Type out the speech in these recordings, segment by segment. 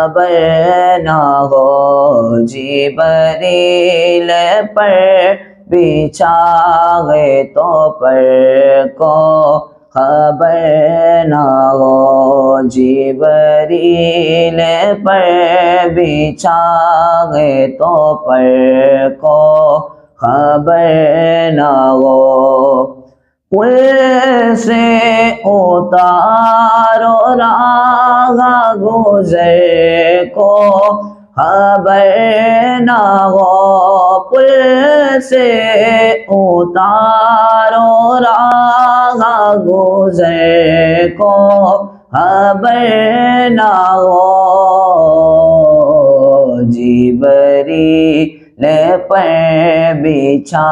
خبر نہ ہو، جبریل پر بچھا گئے تو پر کو خبر نہ ہو، جبریل پر بچھا گئے تو پر کو خبر نہ ہو، پل سے اتارو راہ گزر کو خبر نہ ہو، پل سے اتارو راہ گزر کو خبر نہ ہو، جبریل پر بچھا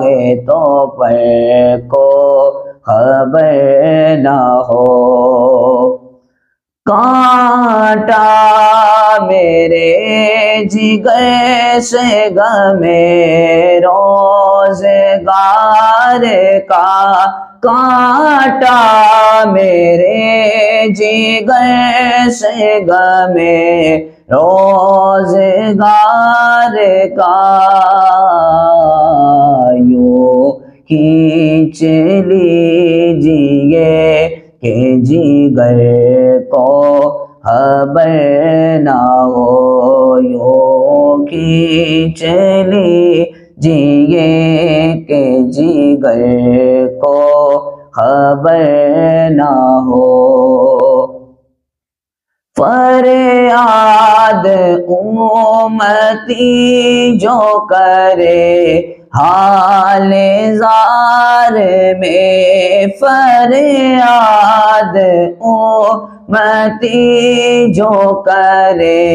گئے تو پر کو خبر نہ ہو، کانٹا میرے جگر سے غمِ روزگار کا، کانٹا میرے جگر سے غمِ روزگار کا، یوں کھینچ لیجیے کہ جگر کو خبر نہ ہو، یوں کھینچ لیجیے کہ جگر کو خبر نہ ہو، فریاد امتی جو کرے حال زار میں، فریاد امتی جو کرے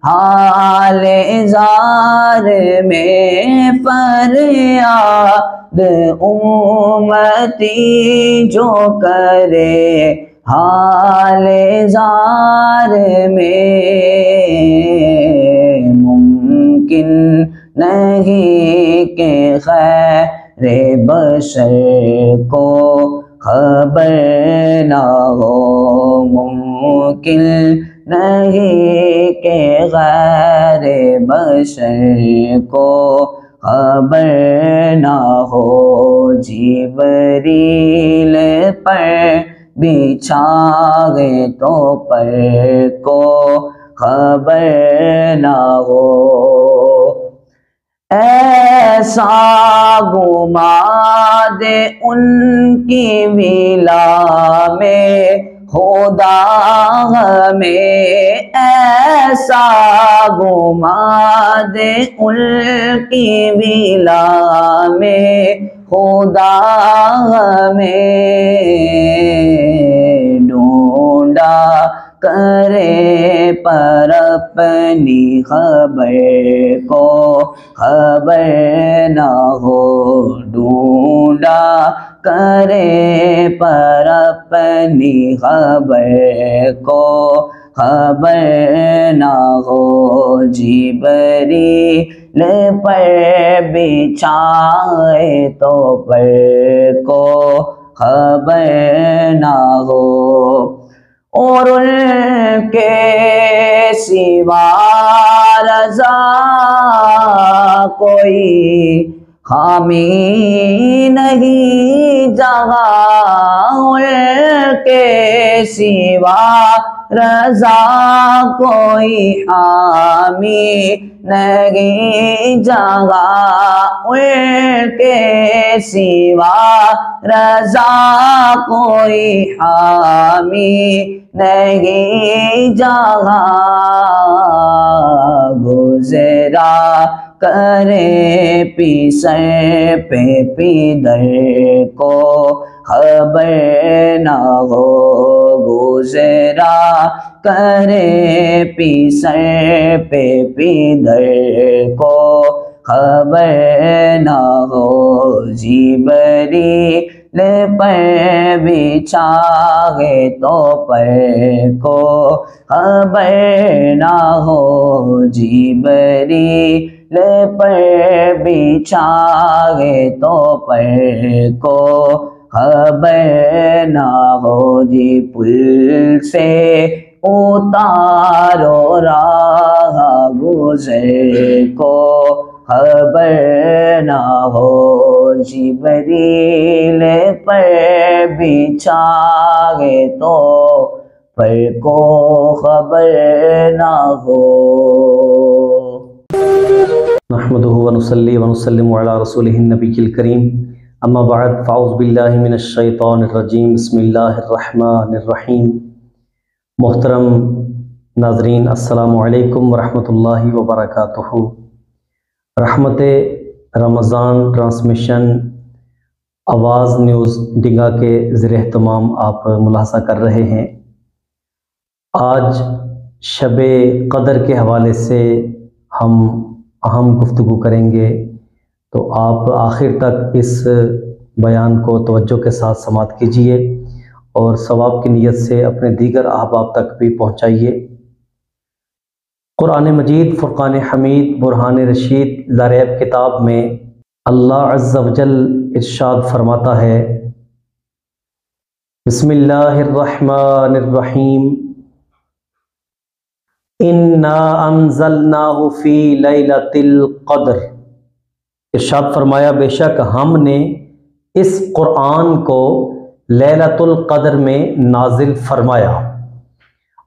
حال زار میں، فریاد امتی جو کرے حال زار میں، ممکن نہیں کہ خیر بشر کو خبر نہ ہو، ممکن نہیں کہ غیر بشر کو خبر نہ ہو، جبریل پر بچھا گئے تو پر کو خبر نہ ہو، ایسا گما دے ان کی ولا میں خدا ہمیں، ایسا گما دے ان کی ولا میں خدا ہمیں، ڈھونڈا کرے پر اپنی خبر کو خبر نہ ہو، ڈھونڈا کرے پر اپنی خبر کو خبر نہ ہو، جبریل پر بچھائے تو پر کو خبر نہ ہو، اور ان کے سوا رضا کوئی حامی نہیں جہاں، ان کے سوا رضا کوئی حامی نہیں جہاں، ان کے سوا رضا کوئی حامی نہیں جہاں، گزرا کرے پیسے پہ پیدر کو خبر نہ ہو، گزرا کرے پیسے پہ پیدر کو خبر نہ ہو، جبریل پر بچھائے تو پر کو خبر نہ ہو، جبریل پر بچھائے تو پر کو خبر نہ ہو، جی پل سے اتارو راہ گزر کو خبر نہ ہو، جبریل پر بچھائے تو پر کو خبر نہ ہو۔ نحمده ونصلي ونسلم على رسوله النبي الكريم اما بعد فاعوذ باللہ من الشیطان الرجیم بسم اللہ الرحمن الرحیم۔ محترم ناظرین السلام علیکم ورحمۃ اللہ وبرکاتہ۔ رحمت رمضان ٹرانسمیشن آواز نیوز ڈنگا کے زیر اہتمام آپ ملاحظہ کر رہے ہیں۔ آج شب قدر کے حوالے سے ہم اہم گفتگو کریں گے، تو آپ آخر تک اس بیان کو توجہ کے ساتھ سماعت کیجیے اور ثواب کی نیت سے اپنے دیگر احباب تک بھی پہنچائیے۔ قرآن مجید فرقان حمید برہان رشید لا ریب کتاب میں اللہ عز و جل ارشاد فرماتا ہے، بسم اللہ الرحمن الرحیم، اِنَّا أَنزَلْنَاهُ فِي لَيْلَةِ الْقَدْرِ۔ ارشاد فرمایا بے شک ہم نے اس قرآن کو لیلۃ القدر میں نازل فرمایا۔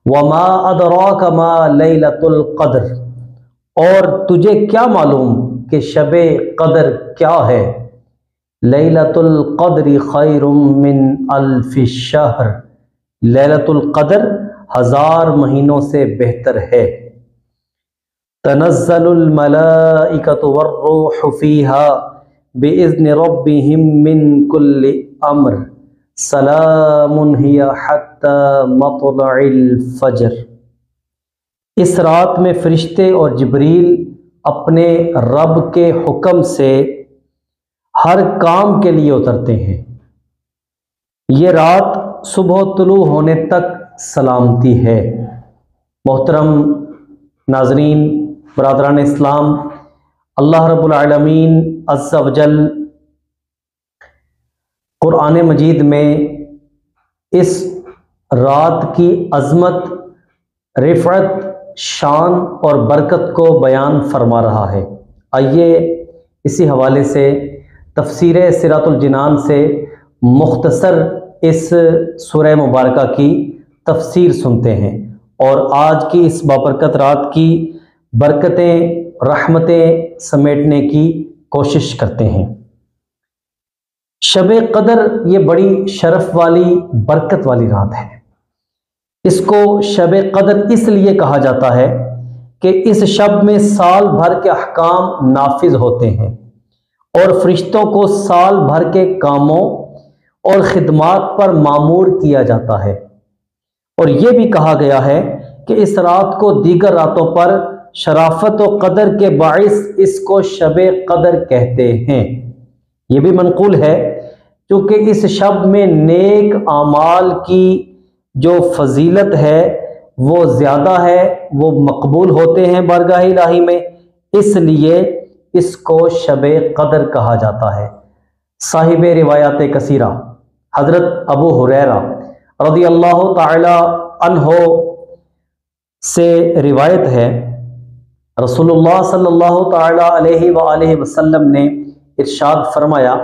وَمَا أَدْرَاكَ مَا لَيْلَةُ الْقَدْرِ، اور تجھے کیا معلوم کہ شب قدر کیا ہے؟ لیلۃ القدر خیر من الف شہر، لیلۃ القدر 1000 مہینوں سے بہتر ہے۔ تنزل الملائکۃ والروح فیہا بإذن ربہم من کل امر سلام ہی حتی مطلع الفجر۔ اس رات میں فرشتے اور جبریل اپنے رب کے حکم سے ہر کام کے لیے اترتے ہیں۔ یہ رات صبح طلوع ہونے تک سلامتی ہے۔ محترم ناظرین برادران اسلام، اللہ رب العالمین عز و جل قرآن مجید میں اس رات کی عظمت، رفعت، شان اور برکت کو بیان فرما رہا ہے۔ آئیے اسی حوالے سے تفسیر صراط الجنان سے مختصر اس سورہ مبارکہ کی تفسیر سنتے ہیں اور آج کی اس بابرکت رات کی برکتیں، رحمتیں سمیٹنے کی کوشش کرتے ہیں۔ شب قدر یہ بڑی شرف والی، برکت والی رات ہے۔ اس کو شب قدر اس لیے کہا جاتا ہے کہ اس شب میں سال بھر کے احکام نافذ ہوتے ہیں اور فرشتوں کو سال بھر کے کاموں اور خدمات پر مامور کیا جاتا ہے۔ اور یہ بھی کہا گیا ہے کہ اس رات کو دیگر راتوں پر شرافت و قدر کے باعث اس کو شب قدر کہتے ہیں۔ یہ بھی منقول ہے کیونکہ اس شب میں نیک اعمال کی جو فضیلت ہے وہ زیادہ ہے، وہ مقبول ہوتے ہیں بارگاہ الہی میں، اس لیے اس کو شب قدر کہا جاتا ہے۔ صاحب روایات کثیرہ حضرت ابو ہریرہ رضی اللہ تعالی عنہ سے روایت ہے، رسول اللہ صلی اللہ تعالی علیہ وآلہ وسلم نے ارشاد فرمایا،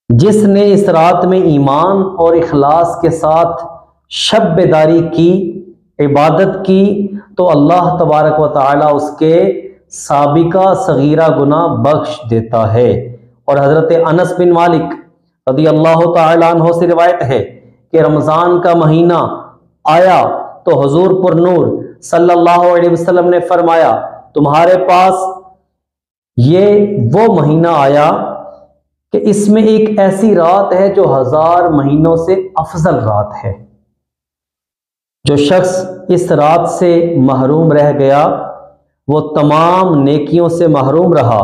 جس نے اس رات میں ایمان اور اخلاص کے ساتھ شب بیداری کی، عبادت کی، تو اللہ تبارک و تعالی اس کے سابقہ صغیرہ گناہ بخش دیتا ہے۔ اور حضرت انس بن مالک رضی اللہ تعالی عنہ سے روایت ہے کہ رمضان کا مہینہ آیا تو حضور پر نور صلی اللہ علیہ وسلم نے فرمایا، تمہارے پاس یہ وہ مہینہ آیا کہ اس میں ایک ایسی رات ہے جو 1000 مہینوں سے افضل رات ہے۔ جو شخص اس رات سے محروم رہ گیا وہ تمام نیکیوں سے محروم رہا،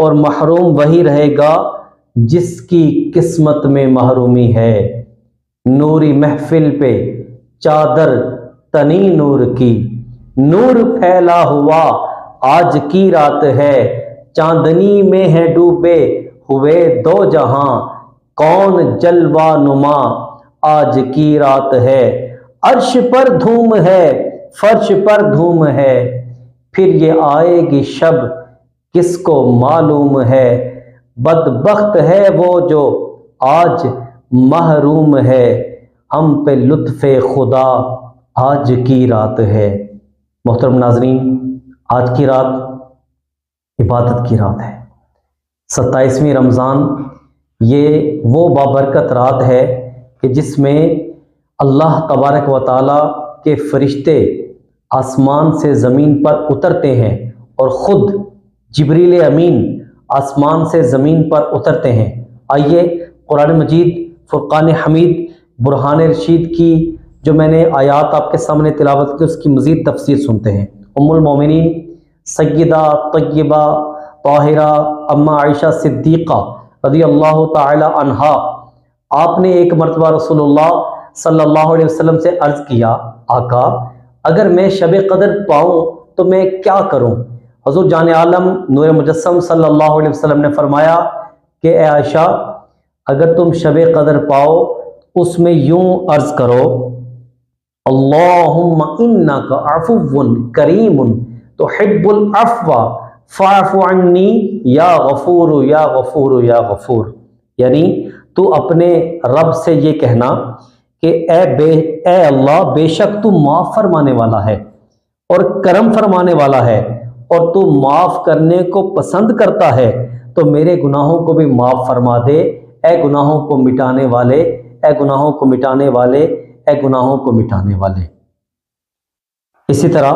اور محروم وہی رہے گا جس کی قسمت میں محرومی ہے۔ نوری محفل پہ چادر تنی نور کی، نور پھیلا ہوا آج کی رات ہے، چاندنی میں ہے ڈوبے ہوئے 2 جہاں، کون جلوہ نما آج کی رات ہے، عرش پر دھوم ہے فرش پر دھوم ہے، پھر یہ آئے گی شب کس کو معلوم ہے، بدبخت ہے وہ جو آج محروم ہے، ہم پہ لطف خدا آج کی رات ہے۔ محترم ناظرین، آج کی رات عبادت کی رات ہے، 27ویں رمضان یہ وہ بابرکت رات ہے کہ جس میں اللہ تبارک و تعالیٰ کے فرشتے آسمان سے زمین پر اترتے ہیں اور خود جبریل امین آسمان سے زمین پر اترتے ہیں۔ آئیے قرآن مجید فرقان حمید برہان رشید کی جو میں نے آیات آپ کے سامنے تلاوت کی اس کی مزید تفسیر سنتے ہیں۔ ام المومنین سیدہ طیبہ طاہرہ اما عائشہ صدیقہ رضی اللہ تعالی عنہا، آپ نے ایک مرتبہ رسول اللہ صلی اللہ علیہ وسلم سے عرض کیا، آقا اگر میں شب قدر پاؤں تو میں کیا کروں؟ حضور جان عالم نور مجسم صلی اللہ علیہ وسلم نے فرمایا کہ اے عائشہ اگر تم شب قدر پاؤ اس میں یوں عرض کرو، اللہم انک عفو کریم تحب العفو فاعف عنی یا غفور یا غفور یا غفور، یعنی تو اپنے رب سے یہ کہنا کہ اے اللہ بے شک تو معاف فرمانے والا ہے اور کرم فرمانے والا ہے اور تو معاف کرنے کو پسند کرتا ہے، تو میرے گناہوں کو بھی معاف فرما دے، اے گناہوں کو مٹانے والے، اے گناہوں کو مٹانے والے، اے گناہوں کو مٹانے والے۔ اسی طرح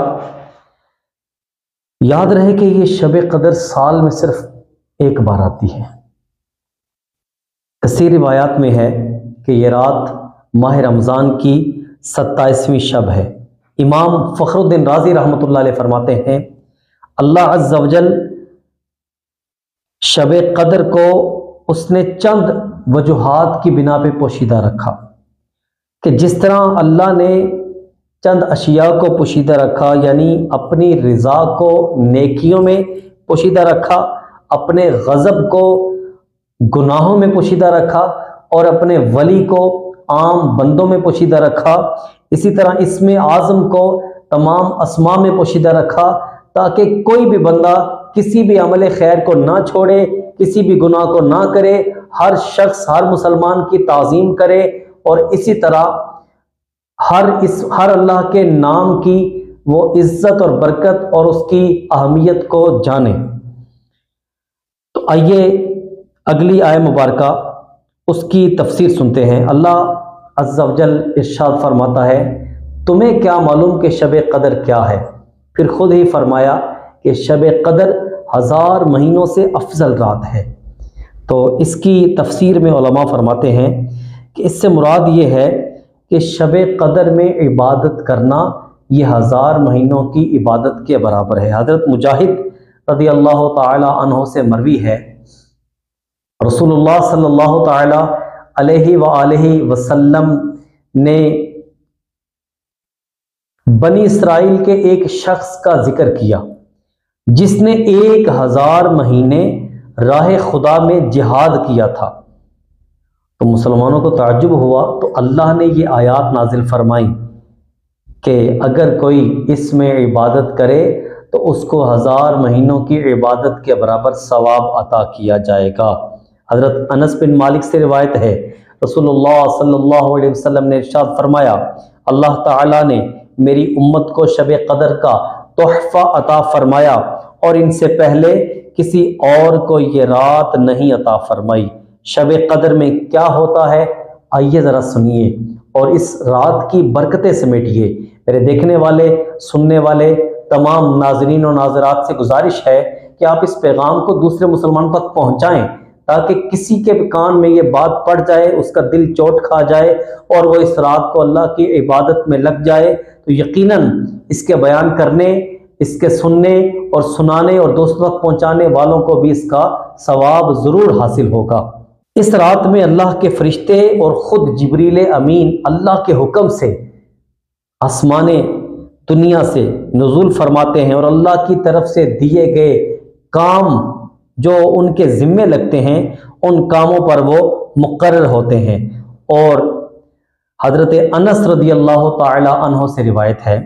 یاد رہے کہ یہ شب قدر سال میں صرف ایک بار آتی ہے۔ کثیر روایات میں ہے کہ یہ رات ماہ رمضان کی 27ویں شب ہے۔ امام فخر الدین رازی رحمۃ اللہ علیہ فرماتے ہیں اللہ عز و جل شب قدر کو اس نے چند وجوہات کی بنا پہ پوشیدہ رکھا، کہ جس طرح اللہ نے چند اشیاء کو پوشیدہ رکھا، یعنی اپنی رضا کو نیکیوں میں پوشیدہ رکھا، اپنے غضب کو گناہوں میں پوشیدہ رکھا اور اپنے ولی کو عام بندوں میں پوشیدہ رکھا، اسی طرح اسم اعظم کو تمام اسماء میں پوشیدہ رکھا تاکہ کوئی بھی بندہ کسی بھی عمل خیر کو نہ چھوڑے، کسی بھی گناہ کو نہ کرے، ہر شخص ہر مسلمان کی تعظیم کرے اور اسی طرح ہر اللہ کے نام کی وہ عزت اور برکت اور اس کی اہمیت کو جانے۔ تو آئیے اگلی آیہ مبارکہ اس کی تفسیر سنتے ہیں۔ اللہ عز و جل ارشاد فرماتا ہے تمہیں کیا معلوم کہ شب قدر کیا ہے؟ پھر خود ہی فرمایا کہ شب قدر 1000 مہینوں سے افضل رات ہے۔ تو اس کی تفسیر میں علماء فرماتے ہیں کہ اس سے مراد یہ ہے کہ شب قدر میں عبادت کرنا یہ 1000 مہینوں کی عبادت کے برابر ہے۔ حضرت مجاہد رضی اللہ تعالی عنہ سے مروی ہے رسول اللہ صلی اللہ تعالی علیہ وآلہ وسلم نے بنی اسرائیل کے ایک شخص کا ذکر کیا جس نے 1000 مہینے راہ خدا میں جہاد کیا تھا۔ تو مسلمانوں کو تعجب ہوا تو اللہ نے یہ آیات نازل فرمائی کہ اگر کوئی اس میں عبادت کرے تو اس کو 1000 مہینوں کی عبادت کے برابر ثواب عطا کیا جائے گا۔ حضرت انس بن مالک سے روایت ہے رسول اللہ صلی اللہ علیہ وسلم نے ارشاد فرمایا اللہ تعالیٰ نے میری امت کو شب قدر کا تحفہ عطا فرمایا اور ان سے پہلے کسی اور کو یہ رات نہیں عطا فرمائی۔ شب قدر میں کیا ہوتا ہے آئیے ذرا سنیے اور اس رات کی برکتیں سمیٹیے۔ میرے دیکھنے والے سننے والے تمام ناظرین و ناظرات سے گزارش ہے کہ آپ اس پیغام کو دوسرے مسلمان تک پہنچائیں تاکہ کسی کے کان میں یہ بات پڑ جائے، اس کا دل چوٹ کھا جائے اور وہ اس رات کو اللہ کی عبادت میں لگ جائے تو یقیناً اس کے بیان کرنے، اس کے سننے اور سنانے اور دوستوں تک پہنچانے والوں کو بھی اس کا ثواب ضرور حاصل ہوگا۔ اس رات میں اللہ کے فرشتے اور خود جبریل امین اللہ کے حکم سے آسمان دنیا سے نزول فرماتے ہیں اور اللہ کی طرف سے دیے گئے کام جو ان کے ذمے لگتے ہیں ان کاموں پر وہ مقرر ہوتے ہیں اور حضرت انس رضی اللہ تعالی عنہ سے روایت ہے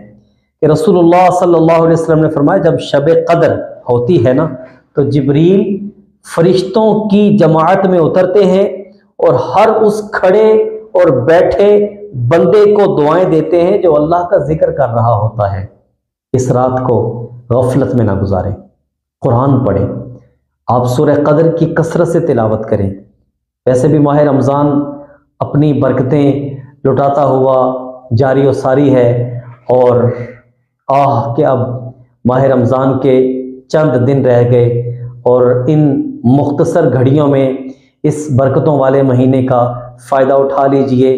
کہ رسول اللہ صلی اللہ علیہ وسلم نے فرمایا جب شب قدر ہوتی ہے نا تو جبریل فرشتوں کی جماعت میں اترتے ہیں اور ہر اس کھڑے اور بیٹھے بندے کو دعائیں دیتے ہیں جو اللہ کا ذکر کر رہا ہوتا ہے۔ اس رات کو غفلت میں نہ گزاریں، قرآن پڑھیں، آپ سورہ قدر کی کثرت سے تلاوت کریں۔ ویسے بھی ماہ رمضان اپنی برکتیں لٹاتا ہوا جاری و ساری ہے، اور کہ اب ماہ رمضان کے چند دن رہ گئے، اور ان مختصر گھڑیوں میں اس برکتوں والے مہینے کا فائدہ اٹھا لیجئے۔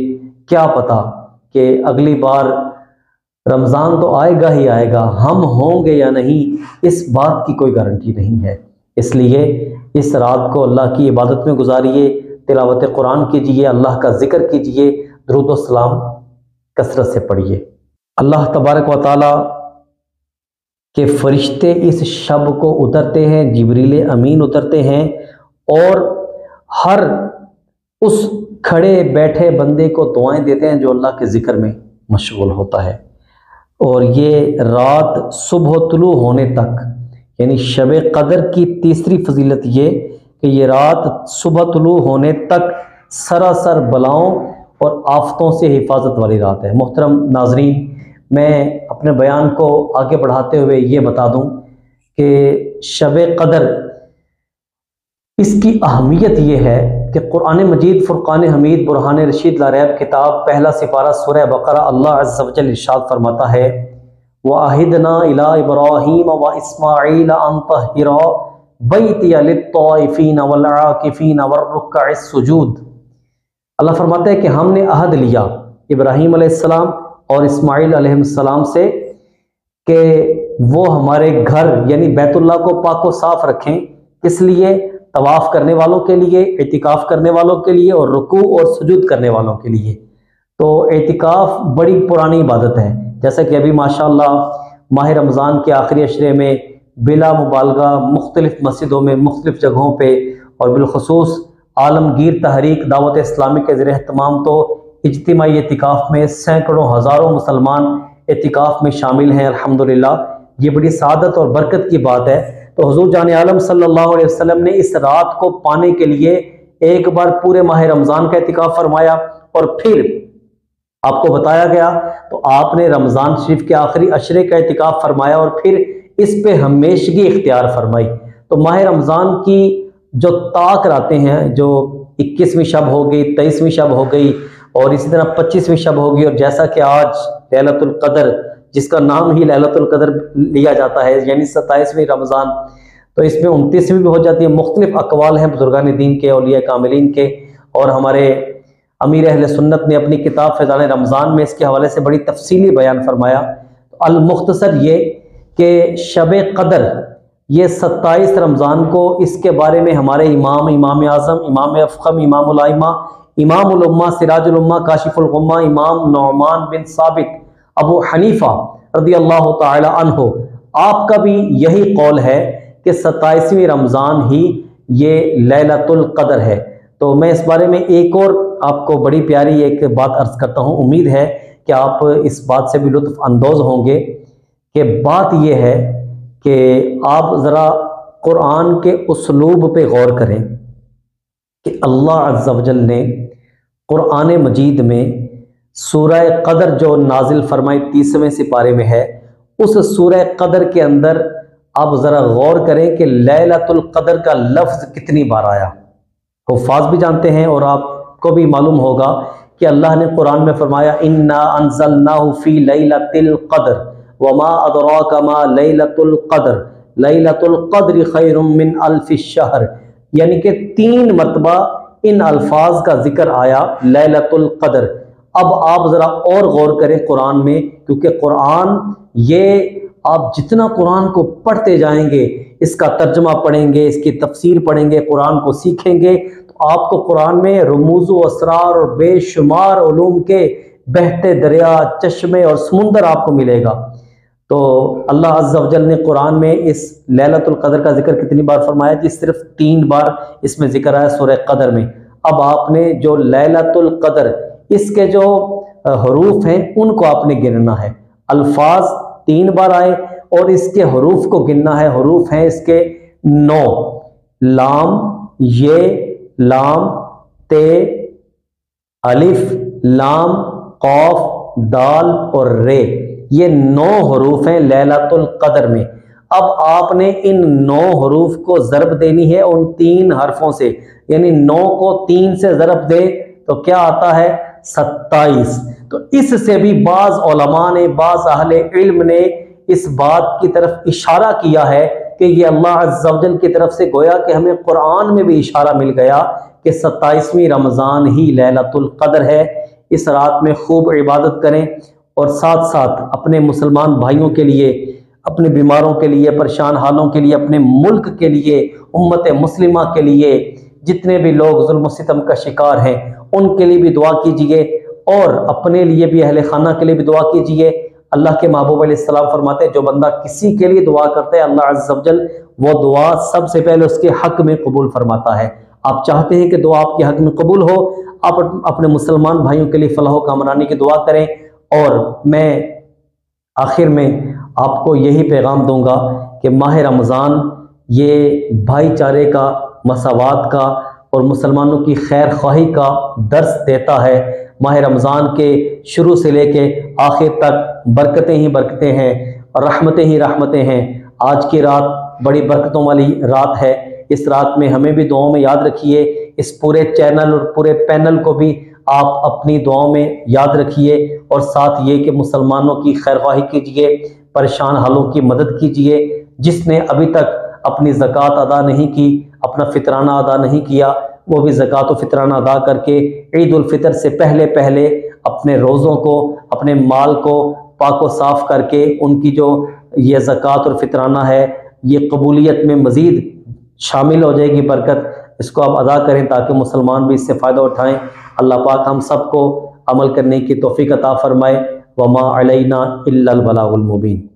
کیا پتہ کہ اگلی بار رمضان تو آئے گا ہی آئے گا، ہم ہوں گے یا نہیں اس بات کی کوئی گارنٹی نہیں ہے۔ اس لیے اس رات کو اللہ کی عبادت میں گزاریے، تلاوت قرآن کیجئے، اللہ کا ذکر کیجئے، درود و سلام کثرت سے پڑھیے۔ اللہ تبارک و تعالی کے فرشتے اس شب کو اترتے ہیں، جبریل امین اترتے ہیں اور ہر اس کھڑے بیٹھے بندے کو دعائیں دیتے ہیں جو اللہ کے ذکر میں مشغول ہوتا ہے۔ اور یہ رات صبح طلوع ہونے تک، یعنی شب قدر کی تیسری فضیلت یہ کہ یہ رات صبح طلوع ہونے تک سراسر بلاؤں اور آفتوں سے حفاظت والی رات ہے۔ محترم ناظرین، میں اپنے بیان کو آگے بڑھاتے ہوئے یہ بتا دوں کہ شب قدر اس کی اہمیت یہ ہے کہ قرآن مجید فرقان حمید برہان رشید لاریب کتاب پہلا سپارہ سورہ بقرہ اللہ عز و جل ارشاد فرماتا ہے وَعَهِدْنَا إِلَىٰ إِبْرَاهِيمَ وَإِسْمَاعِيلَ أَن طَهِّرَا بَيْتِيَ لِلطَّائِفِينَ وَالْعَاكِفِينَ وَالرُّكَّعِ السُّجُودِ۔ اللہ فرماتا ہے کہ ہم نے عہد لیا ابراہیم علیہ السلام اور اسماعیل علیہ السلام سے کہ وہ ہمارے گھر یعنی بیت اللہ کو پاک و صاف رکھیں، اس لیے طواف کرنے والوں کے لیے، اعتکاف کرنے والوں کے لیے، اور رکوع اور سجود کرنے والوں کے لیے۔ تو اعتکاف بڑی پرانی عبادت ہے، جیسا کہ ابھی ماشاءاللہ ماہ رمضان کے آخری عشرے میں بلا مبالغہ مختلف مسجدوں میں، مختلف جگہوں پہ، اور بالخصوص عالمگیر تحریک دعوت اسلامی کے زیر اہتمام تو اجتماعی اعتکاف میں سینکڑوں ہزاروں مسلمان اعتکاف میں شامل ہیں۔ الحمدللہ یہ بڑی سعادت اور برکت کی بات ہے۔ تو حضور جان عالم صلی اللہ علیہ وسلم نے اس رات کو پانے کے لیے ایک بار پورے ماہ رمضان کا اعتکاف فرمایا، اور پھر آپ کو بتایا گیا تو آپ نے رمضان شریف کے آخری عشرے کا اعتکاف فرمایا، اور پھر اس پہ ہمیشگی اختیار فرمائی۔ تو ماہ رمضان کی جو طاق راتیں ہیں، جو 21ویں شب ہو گئی، 23ویں شب ہو گئی، اور اسی طرح 25ویں شب ہوگی، اور جیسا کہ آج لیلۃ القدر جس کا نام ہی لیلۃ القدر لیا جاتا ہے، یعنی 27ویں رمضان، تو اس میں 29ویں بھی ہو جاتی ہے۔ مختلف اقوال ہیں بزرگان دین کے، اولیاء کاملین کے، اور ہمارے امیر اہل سنت نے اپنی کتاب فیضان رمضان میں اس کے حوالے سے بڑی تفصیلی بیان فرمایا۔ المختصر یہ کہ شب قدر یہ 27 رمضان کو، اس کے بارے میں ہمارے امام اعظم، امام افخم، امام الائمہ، امام الامہ، سراج الامہ، کاشف الغمہ، امام نعمان بن ثابت، ابو حنیفہ رضی اللہ تعالی عنہ، آپ کا بھی یہی قول ہے کہ 27ویں رمضان ہی یہ لیلۃ القدر ہے۔ تو میں اس بارے میں ایک اور آپ کو بڑی پیاری ایک بات عرض کرتا ہوں، امید ہے کہ آپ اس بات سے بھی لطف اندوز ہوں گے، کہ بات یہ ہے کہ آپ ذرا قرآن کے اسلوب پہ غور کریں کہ اللہ عز و جل نے قرآن مجید میں سورہ قدر جو نازل فرمائی 30ویں سپارے میں ہے، اس سورہ قدر کے اندر آپ ذرا غور کریں کہ لیلۃ القدر کا لفظ کتنی بار آیا۔ حفاظ بھی جانتے ہیں اور آپ کو بھی معلوم ہوگا کہ اللہ نے قرآن میں فرمایا انا انزلناہ فی لیلۃ القدر وما ادراک ما لیلۃ القدر لیلۃ القدر خیر من الف الشہر، یعنی کہ 3 مرتبہ ان الفاظ کا ذکر آیا لیلۃ القدر۔ اب آپ ذرا اور غور کریں قرآن میں، کیونکہ قرآن یہ آپ جتنا قرآن کو پڑھتے جائیں گے، اس کا ترجمہ پڑھیں گے، اس کی تفسیر پڑھیں گے، قرآن کو سیکھیں گے، تو آپ کو قرآن میں رموز و اسرار اور بے شمار علوم کے بہتے دریا، چشمے اور سمندر آپ کو ملے گا۔ تو اللہ عز و جل نے قرآن میں اس لیلۃ القدر کا ذکر کتنی بار فرمایا جی؟ صرف 3 بار اس میں ذکر آیا سورہ قدر میں۔ اب آپ نے جو لیلۃ القدر اس کے جو حروف ہیں ان کو آپ نے گننا ہے۔ الفاظ 3 بار آئے اور اس کے حروف کو گننا ہے۔ حروف ہیں اس کے 9، لام، یہ، لام، تے، الف، لام، قاف، دال اور رے، یہ 9 حروف ہیں لیلۃ القدر میں۔ اب آپ نے ان 9 حروف کو ضرب دینی ہے ان 3 حرفوں سے، یعنی 9 کو 3 سے ضرب دے تو کیا آتا ہے؟ 27۔ تو اس سے بھی بعض علماء نے، بعض اہل علم نے اس بات کی طرف اشارہ کیا ہے کہ یہ اللہ عز و جل کی طرف سے گویا کہ ہمیں قرآن میں بھی اشارہ مل گیا کہ 27ویں رمضان ہی لیلۃ القدر ہے۔ اس رات میں خوب عبادت کریں اور ساتھ ساتھ اپنے مسلمان بھائیوں کے لیے، اپنے بیماروں کے لیے، پریشان حالوں کے لیے، اپنے ملک کے لیے، امت مسلمہ کے لیے، جتنے بھی لوگ ظلم و ستم کا شکار ہیں ان کے لیے بھی دعا کیجئے اور اپنے لیے بھی، اہل خانہ کے لیے بھی دعا کیجئے۔ اللہ کے محبوب علیہ السلام فرماتے ہیں جو بندہ کسی کے لیے دعا کرتا ہے اللہ عز و جل وہ دعا سب سے پہلے اس کے حق میں قبول فرماتا ہے۔ آپ چاہتے ہیں کہ دعا آپ کے حق میں قبول ہو، آپ اپنے مسلمان بھائیوں کے لیے فلاح و کامرانی کی دعا کریں۔ اور میں آخر میں آپ کو یہی پیغام دوں گا کہ ماہ رمضان یہ بھائی چارے کا، مساوات کا اور مسلمانوں کی خیر خواہی کا درس دیتا ہے۔ ماہ رمضان کے شروع سے لے کے آخر تک برکتیں ہی برکتیں ہیں اور رحمتیں ہی رحمتیں ہیں۔ آج کی رات بڑی برکتوں والی رات ہے، اس رات میں ہمیں بھی دعاؤں میں یاد رکھیے، اس پورے چینل اور پورے پینل کو بھی آپ اپنی دعاؤں میں یاد رکھیے، اور ساتھ یہ کہ مسلمانوں کی خیر خواہی کیجیے، پریشان حالوں کی مدد کیجیے۔ جس نے ابھی تک اپنی زکوٰۃ ادا نہیں کی، اپنا فطرانہ ادا نہیں کیا، وہ بھی زکوٰۃ و فطرانہ ادا کر کے عید الفطر سے پہلے پہلے اپنے روزوں کو، اپنے مال کو پاک و صاف کر کے ان کی جو یہ زکوٰۃ اور فطرانہ ہے یہ قبولیت میں مزید شامل ہو جائے گی برکت، اس کو آپ ادا کریں تاکہ مسلمان بھی اس سے فائدہ اٹھائیں۔ اللہ پاک ہم سب کو عمل کرنے کی توفیق عطا فرمائے۔ وما علینا الا البلاغ المبین۔